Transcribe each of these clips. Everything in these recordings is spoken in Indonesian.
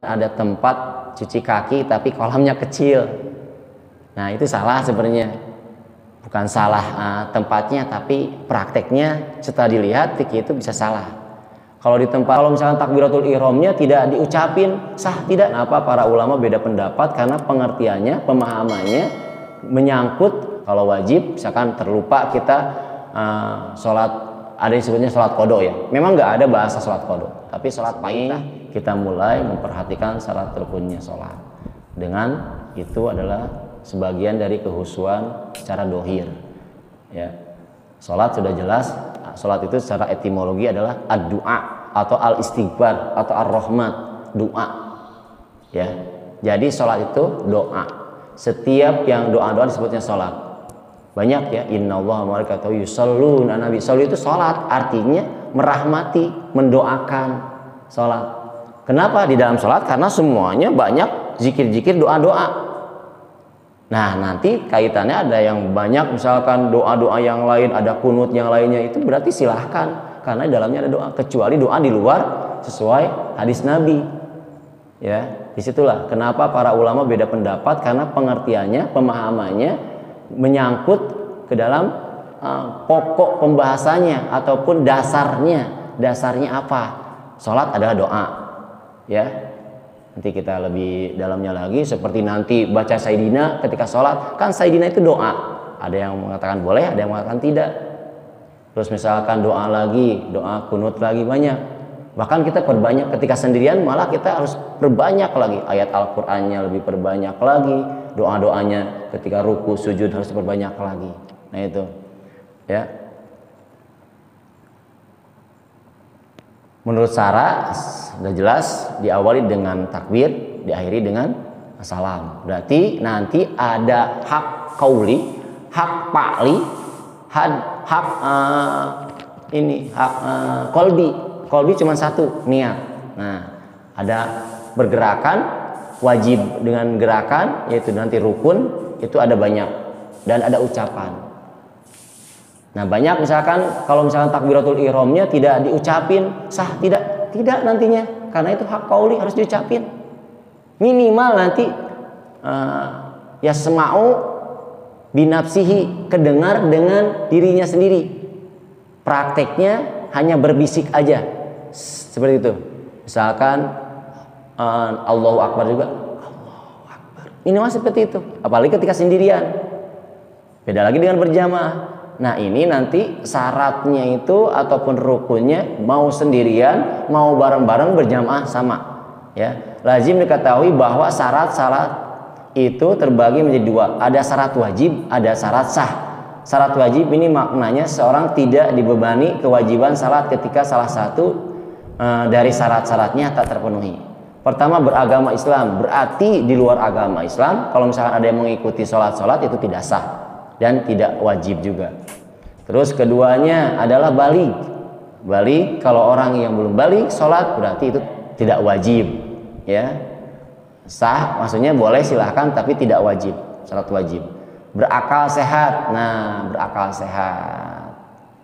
ada tempat cuci kaki tapi kolamnya kecil. Nah itu salah sebenarnya, bukan salah tempatnya, tapi prakteknya setelah dilihat fikih itu bisa salah. Kalau di tempat, kalau misalkan takbiratul ihramnya tidak diucapin, sah tidak? Kenapa para ulama beda pendapat? Karena pengertiannya, pemahamannya menyangkut kalau wajib, misalkan terlupa kita sholat, ada yang sebutnya sholat qodho ya. Memang nggak ada bahasa sholat qodho, tapi sholat ini kita mulai memperhatikan syarat rukunnya sholat. Dengan itu adalah sebagian dari kehusuan secara dohir. Ya, sholat sudah jelas. Sholat itu secara etimologi adalah ad-du'a atau al-istighfar atau ar-rahmat, doa. Ya, jadi sholat itu doa. Setiap yang doa-doa disebutnya sholat. Banyak ya, innallaha wa malaikatahu yusholluna 'alan nabi. Sholat itu sholat, artinya merahmati, mendoakan. Sholat. Kenapa di dalam sholat? Karena semuanya banyak zikir-zikir, doa-doa. Nah nanti kaitannya ada yang banyak, misalkan doa-doa yang lain, ada kunut yang lainnya, itu berarti silahkan, karena di dalamnya ada doa, kecuali doa di luar sesuai hadis Nabi. Ya, disitulah kenapa para ulama beda pendapat, karena pengertiannya, pemahamannya menyangkut ke dalam pokok pembahasannya ataupun dasarnya. Dasarnya apa? Sholat adalah doa. Ya, nanti kita lebih dalamnya lagi, seperti nanti baca Sayyidina ketika sholat, kan Sayyidina itu doa. Ada yang mengatakan boleh, ada yang mengatakan tidak. Terus misalkan doa lagi, doa kunut lagi, banyak. Bahkan kita perbanyak ketika sendirian, malah kita harus perbanyak lagi. Ayat Al-Qur'annya lebih perbanyak lagi, doa-doanya ketika ruku sujud harus perbanyak lagi. Nah itu ya, menurut syara sudah jelas, diawali dengan takbir, diakhiri dengan salam. Berarti nanti ada hak qauli, hak pa'li, hak kolbi. Kolbi cuma satu, niat. Nah, ada bergerakan, wajib dengan gerakan, yaitu nanti rukun, itu ada banyak, dan ada ucapan. Nah banyak, misalkan kalau misalkan takbiratul ihramnya tidak diucapin, sah tidak? Tidak nantinya, karena itu hak qauli, harus diucapin. Minimal nanti yasma'u binafsihi, kedengar dengan dirinya sendiri. Prakteknya hanya berbisik aja, seperti itu. Misalkan Allahu Akbar juga, Allahu Akbar. Minimal seperti itu, apalagi ketika sendirian. Beda lagi dengan berjamaah. Nah ini nanti syaratnya itu ataupun rukunnya, mau sendirian mau bareng-bareng berjamaah sama ya. Lazim diketahui bahwa syarat-syarat itu terbagi menjadi dua, ada syarat wajib, ada syarat sah. Syarat wajib ini maknanya seorang tidak dibebani kewajiban salat ketika salah satu dari syarat-syaratnya tak terpenuhi. Pertama, beragama Islam, berarti di luar agama Islam kalau misalkan ada yang mengikuti sholat itu tidak sah dan tidak wajib juga. Terus keduanya adalah baligh. Baligh, kalau orang yang belum baligh sholat berarti itu tidak wajib ya. Sah maksudnya boleh silahkan, tapi tidak wajib, syarat wajib. Berakal sehat. Nah berakal sehat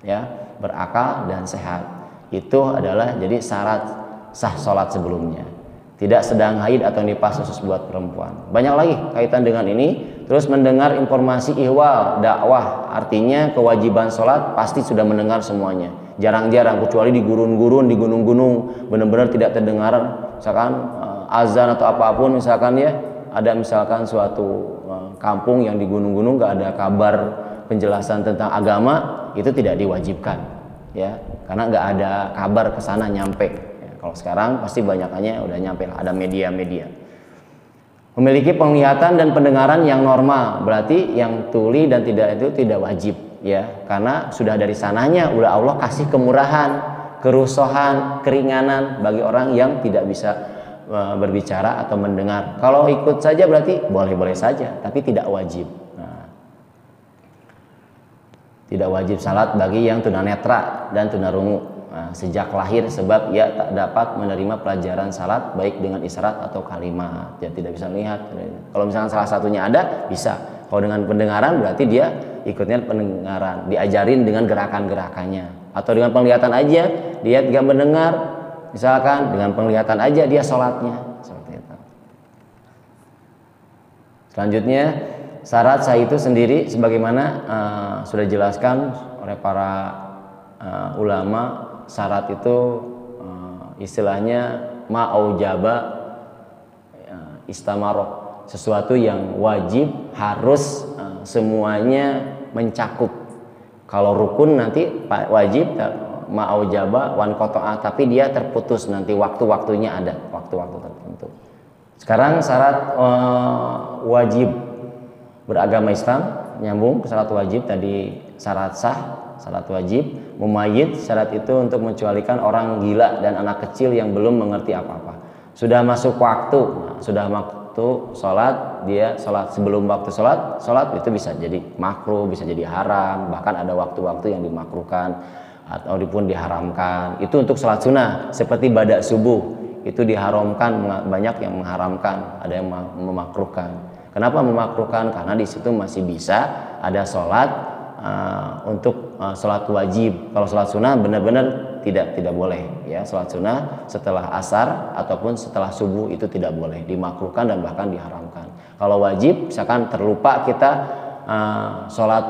ya, berakal dan sehat itu adalah jadi syarat sah sholat sebelumnya. Tidak sedang haid atau nifas khusus buat perempuan. Banyak lagi kaitan dengan ini. Terus mendengar informasi ihwal, dakwah, artinya kewajiban sholat pasti sudah mendengar semuanya. Jarang-jarang, kecuali di gurun-gurun, di gunung-gunung, benar-benar tidak terdengar. Misalkan azan atau apapun, misalkan ya, ada misalkan suatu kampung yang di gunung-gunung nggak ada kabar penjelasan tentang agama, itu tidak diwajibkan, ya, karena nggak ada kabar ke sana nyampe. Ya, kalau sekarang pasti banyakannya udah nyampe lah, ada media-media. Memiliki penglihatan dan pendengaran yang normal, berarti yang tuli dan tidak itu tidak wajib ya, karena sudah dari sananya udah Allah kasih kemurahan, kerusohan, keringanan bagi orang yang tidak bisa berbicara atau mendengar. Kalau ikut saja berarti boleh-boleh saja, tapi tidak wajib. Nah, tidak wajib salat bagi yang tunanetra dan tunarungu sejak lahir, sebab ia tak dapat menerima pelajaran salat baik dengan isyarat atau kalimat. Dia tidak bisa melihat. Kalau misalnya salah satunya ada, bisa. Kalau dengan pendengaran berarti dia ikutnya pendengaran, diajarin dengan gerakan-gerakannya. Atau dengan penglihatan aja, dia tidak mendengar, misalkan dengan penglihatan aja dia sholatnya. seperti itu. Selanjutnya syarat sah itu sendiri sebagaimana sudah dijelaskan oleh para ulama, syarat itu istilahnya ma'aujaba istamaro, sesuatu yang wajib harus semuanya mencakup. Kalau rukun nanti wajib ma'aujaba wan qata'a, tapi dia terputus nanti waktu-waktunya ada, waktu-waktu tertentu. Sekarang syarat wajib beragama Islam, nyambung ke syarat wajib tadi, syarat sah, syarat wajib mumayyid, syarat itu untuk mengecualikan orang gila dan anak kecil yang belum mengerti apa-apa. Sudah masuk waktu, sudah waktu sholat, dia sholat sebelum waktu sholat itu bisa jadi makruh, bisa jadi haram, bahkan ada waktu-waktu yang dimakruhkan ataupun diharamkan. Itu untuk sholat sunnah, seperti badak subuh itu diharamkan, banyak yang mengharamkan, ada yang memakruhkan. Kenapa memakruhkan? Karena di situ masih bisa ada sholat untuk sholat wajib. Kalau sholat sunnah benar-benar tidak boleh ya. Sholat sunnah setelah asar ataupun setelah subuh itu tidak boleh, dimakruhkan dan bahkan diharamkan. Kalau wajib misalkan terlupa kita sholat,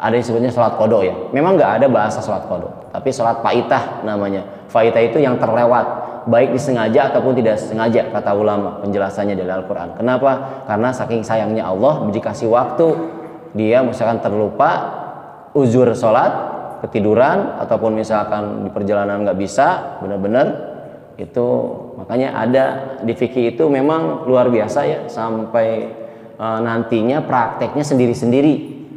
ada yang disebutnya sholat qada ya, memang nggak ada bahasa sholat qada, tapi sholat faitah namanya. Faitah itu yang terlewat, baik disengaja ataupun tidak sengaja, kata ulama penjelasannya dari Al-Quran. Kenapa? Karena saking sayangnya Allah dikasih waktu, dia misalkan terlupa, uzur sholat, ketiduran, ataupun misalkan di perjalanan nggak bisa benar-benar itu. Makanya ada di fikih itu memang luar biasa ya, sampai nantinya prakteknya sendiri-sendiri,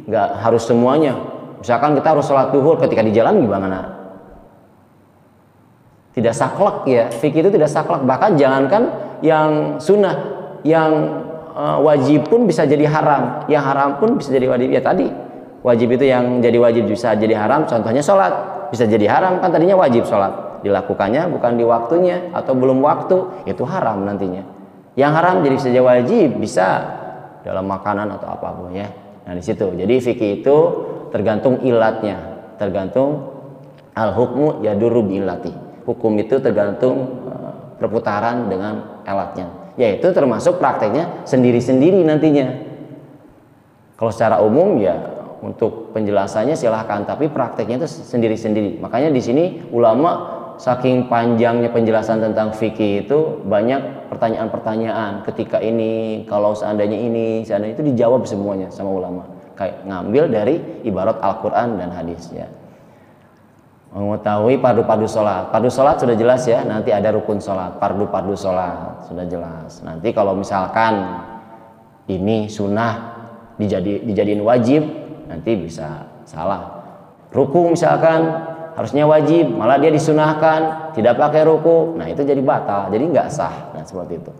nggak harus semuanya. Misalkan kita harus sholat duhur, ketika di jalan gimana? Tidak saklek ya, fikih itu tidak saklek. Bahkan jangankan yang sunnah, yang wajib pun bisa jadi haram, yang haram pun bisa jadi wajib. Ya tadi wajib itu yang jadi wajib bisa jadi haram, contohnya sholat bisa jadi haram, kan tadinya wajib sholat, dilakukannya bukan di waktunya atau belum waktu, itu haram nantinya. Yang haram jadi bisa jadi wajib, bisa dalam makanan atau apapun ya. Nah di situ, jadi fikih itu tergantung ilatnya, tergantung al-hukmu yadurru bi illati. Hukum itu tergantung perputaran dengan alatnya, yaitu termasuk prakteknya sendiri-sendiri nantinya. Kalau secara umum ya untuk penjelasannya silahkan, tapi prakteknya itu sendiri-sendiri. Makanya di sini ulama saking panjangnya penjelasan tentang fikih itu banyak pertanyaan-pertanyaan. Ketika ini, kalau seandainya ini, seandainya itu dijawab semuanya sama ulama. Kayak ngambil dari ibarat Al-Quran dan hadisnya. Mengetahui pardu-pardu sholat. Pardu sholat sudah jelas ya, nanti ada rukun sholat, pardu-pardu sholat sudah jelas. Nanti kalau misalkan ini sunnah dijadiin wajib, nanti bisa salah. Ruku misalkan harusnya wajib, malah dia disunahkan, tidak pakai ruku, nah itu jadi batal, jadi nggak sah. Nah seperti itu.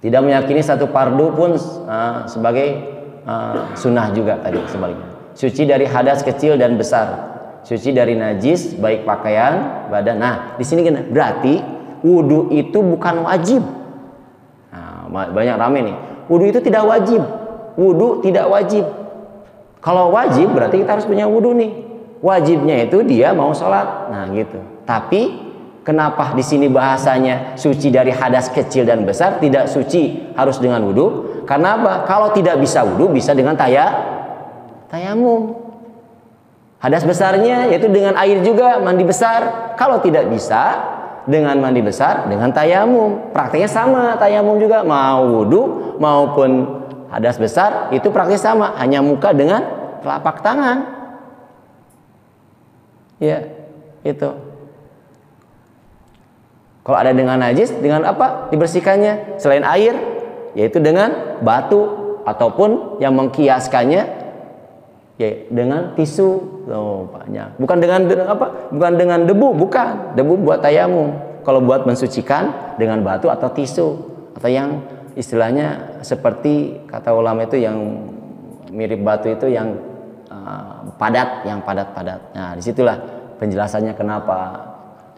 Tidak meyakini satu pardu pun sebagai sunnah juga tadi sebaliknya. Suci dari hadas kecil dan besar. Suci dari najis baik pakaian, badan. Nah, di sini gini, berarti wudu itu bukan wajib. Nah, banyak rame nih. Wudu itu tidak wajib. Wudu tidak wajib. Kalau wajib berarti kita harus punya wudu nih. Wajibnya itu dia mau sholat. Nah, gitu. Tapi kenapa di sini bahasanya suci dari hadas kecil dan besar, tidak suci harus dengan wudu? Karena apa? Kalau tidak bisa wudu bisa dengan tayamum. Hadas besarnya yaitu dengan air juga, mandi besar. Kalau tidak bisa dengan mandi besar, dengan tayamum. Praktiknya sama, tayamum juga. Mau wudu maupun hadas besar itu praktiknya sama, hanya muka dengan telapak tangan. Ya, itu. Kalau ada dengan najis, dengan apa dibersihkannya? Selain air, yaitu dengan batu ataupun yang mengkiaskannya ya dengan tisu. Oh, banyak. Bukan dengan apa? Bukan dengan debu, bukan. Debu buat tayamum. Kalau buat mensucikan dengan batu atau tisu, atau yang istilahnya seperti kata ulama itu yang mirip batu itu yang padat, yang padat-padat. Nah, disitulah penjelasannya kenapa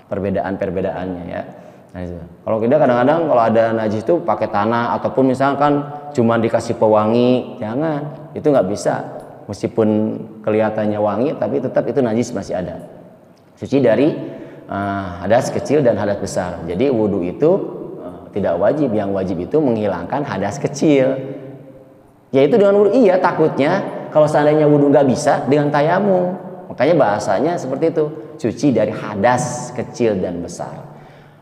perbedaan-perbedaannya ya. Nah, itu. Kalau kita kadang-kadang kalau ada najis itu pakai tanah ataupun misalkan cuma dikasih pewangi, jangan. Itu nggak bisa. Meskipun kelihatannya wangi, tapi tetap itu najis masih ada. Suci dari hadas kecil dan hadas besar. Jadi wudu itu tidak wajib. Yang wajib itu menghilangkan hadas kecil, yaitu dengan wudu. Iya, takutnya kalau seandainya wudu nggak bisa dengan tayamum, makanya bahasanya seperti itu, suci dari hadas kecil dan besar.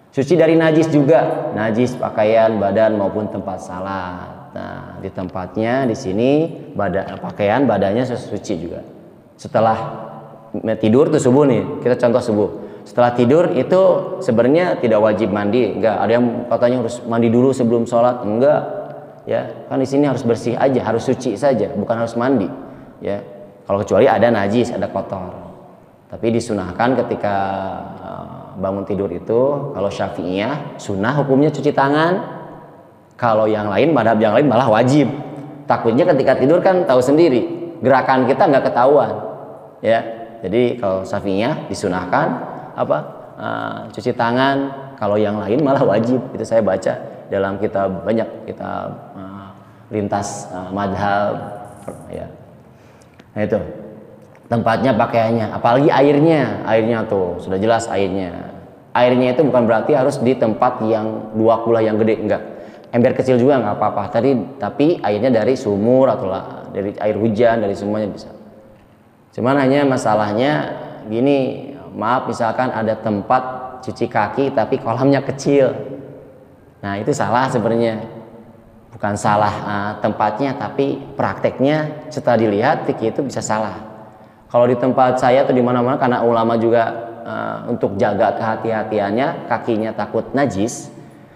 Suci dari najis juga, najis pakaian, badan maupun tempat salat. Nah, di tempatnya di sini pakaian badannya suci juga. Setelah tidur tuh subuh nih, kita contoh subuh. Setelah tidur itu sebenarnya tidak wajib mandi, enggak. Ada yang katanya harus mandi dulu sebelum sholat, enggak. Ya, kan di sini harus bersih aja, harus suci saja, bukan harus mandi. Ya, kalau kecuali ada najis, ada kotor. Tapi disunahkan ketika bangun tidur itu, kalau Syafi'iyah sunnah hukumnya cuci tangan. Kalau yang lain, madhab yang lain malah wajib. Takutnya ketika tidur kan tahu sendiri, gerakan kita nggak ketahuan. Ya, jadi kalau Syafi'iyah disunahkan cuci tangan. Kalau yang lain malah wajib. Itu saya baca dalam kitab, banyak kitab lintas madhab. Ya. Nah itu tempatnya, pakaiannya, apalagi airnya tuh sudah jelas airnya itu bukan berarti harus di tempat yang dua kula yang gede, enggak. Ember kecil juga nggak apa-apa tapi airnya dari sumur atau dari air hujan, dari semuanya bisa. Cuman hanya masalahnya gini, maaf, misalkan ada tempat cuci kaki tapi kolamnya kecil, nah itu salah sebenarnya. Bukan salah tempatnya, tapi prakteknya setelah dilihat fikih itu bisa salah. Kalau di tempat saya atau di mana-mana, karena ulama juga untuk jaga kehati-hatiannya, kakinya takut najis.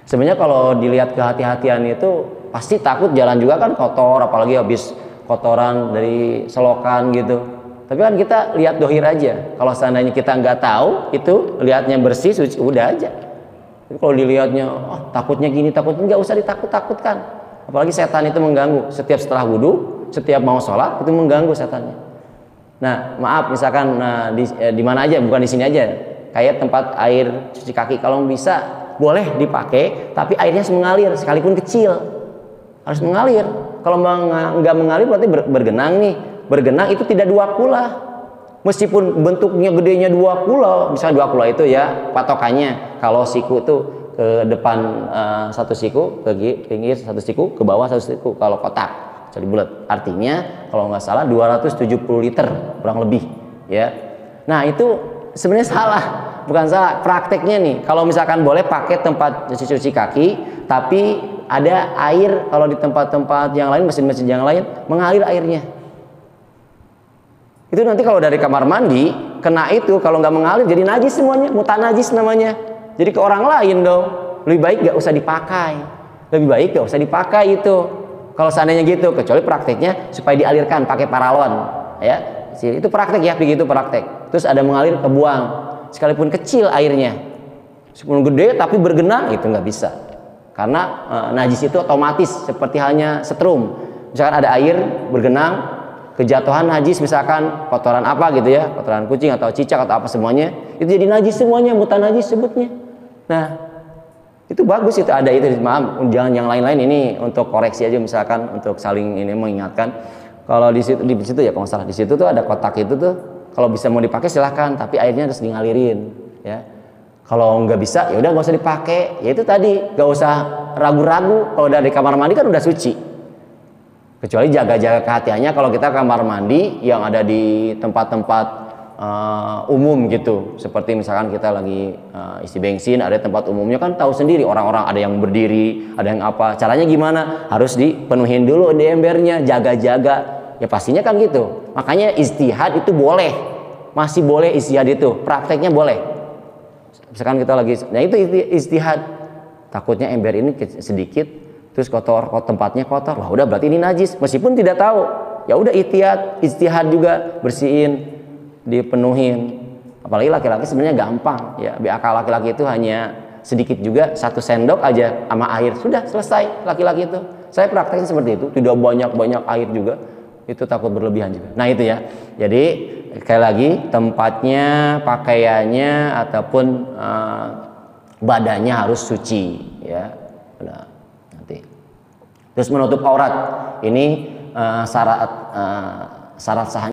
Sebenarnya kalau dilihat kehati-hatian itu pasti takut jalan juga kan kotor, apalagi habis kotoran dari selokan gitu. Tapi kan kita lihat dohir aja. Kalau seandainya kita nggak tahu itu, lihatnya bersih, suci, udah aja. Tapi kalau dilihatnya, takutnya gini, takutnya, nggak usah ditakut-takutkan. Apalagi setan itu mengganggu. Setiap setelah wudhu, setiap mau sholat itu mengganggu setannya. Nah, maaf, misalkan di mana aja, bukan di sini aja. Kayak tempat air cuci kaki, kalau bisa boleh dipakai, tapi airnya harus mengalir, sekalipun kecil harus mengalir. Kalau nggak mengalir berarti bergenang nih. Bergenang itu tidak dua kula, meskipun bentuknya gedenya dua kula. Misalnya dua kula itu ya patokannya, kalau siku itu ke depan satu siku, ke pinggir satu siku, ke bawah satu siku. Kalau kotak jadi bulat, artinya kalau nggak salah 270 liter kurang lebih ya. Nah itu sebenarnya salah, bukan salah, prakteknya nih. Kalau misalkan boleh pakai tempat cuci kaki, tapi ada air. Kalau di tempat-tempat yang lain, mesin-mesin yang lain mengalir airnya, itu nanti kalau dari kamar mandi kena itu, kalau nggak mengalir jadi najis semuanya, mutanajis namanya. Jadi ke orang lain dong. Lebih baik nggak usah dipakai. Lebih baik nggak usah dipakai itu. Kalau seandainya gitu, kecuali prakteknya supaya dialirkan pakai paralon, ya. Itu praktek ya, begitu praktek. Terus ada mengalir, kebuang, sekalipun kecil airnya. Meskipun gede tapi bergenang, itu nggak bisa. Karena najis itu otomatis seperti halnya setrum. Misalkan ada air bergenang, kejatuhan najis, misalkan kotoran apa gitu ya, kotoran kucing atau cicak atau apa semuanya, itu jadi najis semuanya, mutanajis sebutnya. Nah, itu bagus, itu ada itu. Maaf, jangan yang lain-lain, ini untuk koreksi aja, misalkan untuk saling ini mengingatkan. Kalau di situ ya, kalau salah di situ tuh ada kotak itu tuh, kalau bisa mau dipakai silahkan, tapi airnya harus ngalirin ya. Kalau nggak bisa ya udah nggak usah dipakai. Ya itu tadi, nggak usah ragu-ragu. Kalau dari kamar mandi kan udah suci. Kecuali jaga-jaga kehatiannya kalau kita kamar mandi yang ada di tempat-tempat umum gitu, seperti misalkan kita lagi isi bensin, ada tempat umumnya kan tahu sendiri, orang-orang ada yang berdiri, ada yang apa, caranya gimana, harus dipenuhin dulu di embernya, jaga-jaga ya, pastinya kan gitu. Makanya ijtihad itu boleh, masih boleh ijtihad itu, prakteknya boleh. Misalkan kita lagi, nah itu ijtihad, takutnya ember ini sedikit terus kotor, tempatnya kotor, wah udah berarti ini najis, meskipun tidak tahu, ya udah ijtihad juga, bersihin, dipenuhin. Apalagi laki-laki sebenarnya gampang ya, BAK laki-laki itu hanya sedikit juga, 1 sendok aja sama air sudah selesai laki-laki itu. Saya prakteknya seperti itu, tidak banyak air juga, itu takut berlebihan juga. Nah itu ya, jadi sekali lagi tempatnya, pakaiannya ataupun badannya harus suci ya. Nah, nanti terus menutup aurat ini syarat sahnya